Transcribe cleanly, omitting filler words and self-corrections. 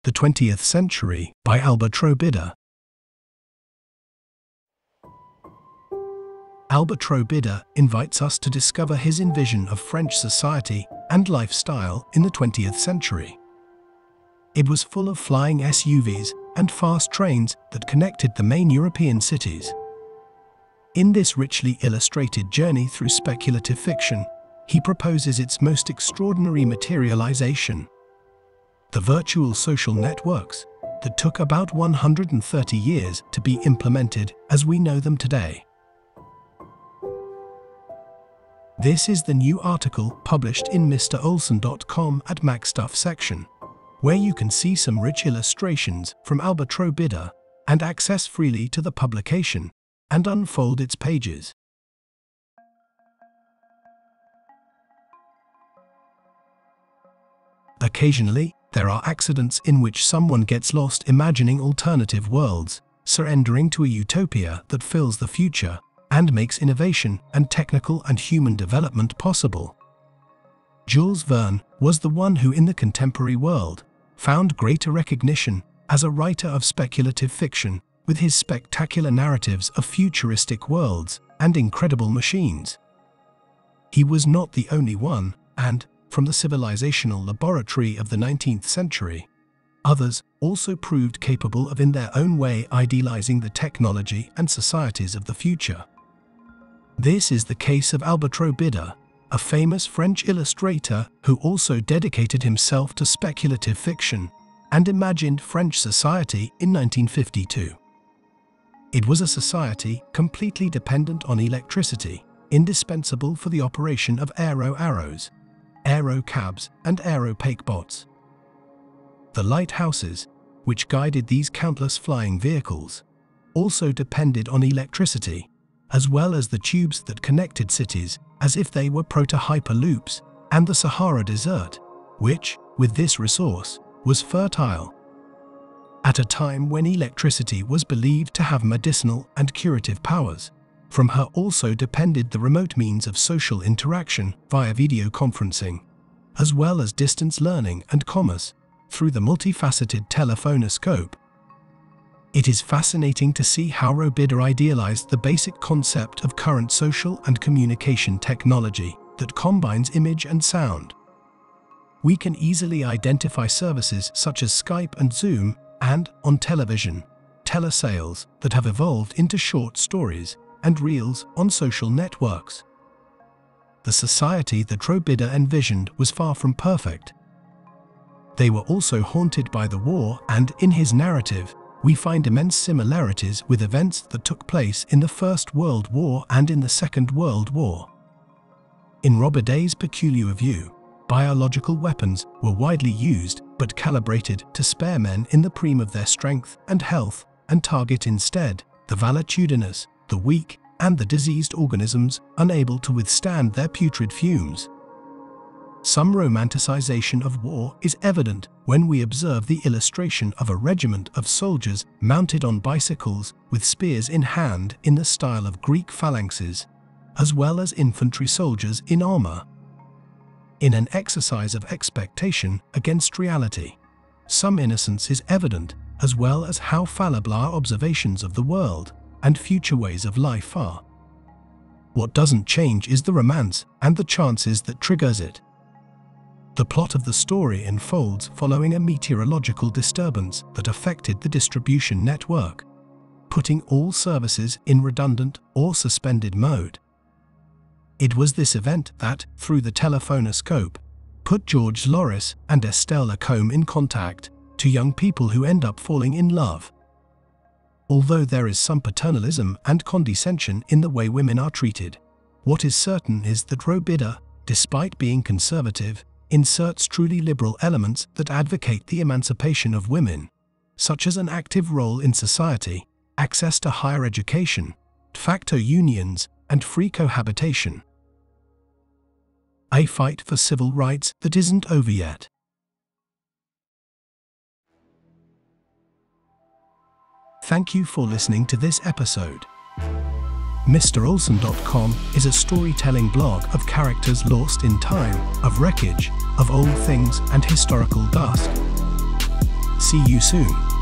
The 20th Century by Robida. Robida invites us to discover his envision of French society and lifestyle in the 20th century. It was full of flying SUVs and fast trains that connected the main European cities. In this richly illustrated journey through speculative fiction, he proposes its most extraordinary materialization: the virtual social networks that took about 130 years to be implemented as we know them today. This is the new article published in MrOlson.com at MacStuff section, where you can see some rich illustrations from Robida and access freely to the publication and unfold its pages. Occasionally, there are accidents in which someone gets lost imagining alternative worlds, surrendering to a utopia that fills the future and makes innovation and technical and human development possible. Jules Verne was the one who, in the contemporary world, found greater recognition as a writer of speculative fiction with his spectacular narratives of futuristic worlds and incredible machines. He was not the only one, and, from the civilizational laboratory of the 19th century, others also proved capable of in their own way idealizing the technology and societies of the future. This is the case of Robida, a famous French illustrator who also dedicated himself to speculative fiction and imagined French society in 1952. It was a society completely dependent on electricity, indispensable for the operation of aero-arrows, aero-cabs and aero-pakebots. The lighthouses, which guided these countless flying vehicles, also depended on electricity, as well as the tubes that connected cities as if they were proto-hyperloops, and the Sahara Desert, which, with this resource, was fertile. At a time when electricity was believed to have medicinal and curative powers, from her also depended the remote means of social interaction via video conferencing, as well as distance learning and commerce through the multifaceted telephonoscope. It is fascinating to see how Robida idealized the basic concept of current social and communication technology that combines image and sound. We can easily identify services such as Skype and Zoom and, on television, telesales that have evolved into short stories and reels on social networks. The society that Robida envisioned was far from perfect. They were also haunted by the war, and in his narrative, we find immense similarities with events that took place in the First World War and in the Second World War. In Robida's peculiar view, biological weapons were widely used but calibrated to spare men in the prime of their strength and health and target instead the valetudinous, the weak, and the diseased organisms unable to withstand their putrid fumes. Some romanticization of war is evident when we observe the illustration of a regiment of soldiers mounted on bicycles with spears in hand in the style of Greek phalanxes, as well as infantry soldiers in armor. In an exercise of expectation against reality, some innocence is evident, as well as how fallible our observations of the world and future ways of life are. What doesn't change is the romance and the chances that triggers it. The plot of the story unfolds following a meteorological disturbance that affected the distribution network, putting all services in redundant or suspended mode. It was this event that, through the telephonoscope, put George Loris and Estelle Lacombe in contact, two young people who end up falling in love. Although there is some paternalism and condescension in the way women are treated, what is certain is that Robida, despite being conservative, inserts truly liberal elements that advocate the emancipation of women, such as an active role in society, access to higher education, de facto unions, and free cohabitation. A fight for civil rights that isn't over yet. Thank you for listening to this episode. MrOlson.com is a storytelling blog of characters lost in time, of wreckage, of old things and historical dust. See you soon.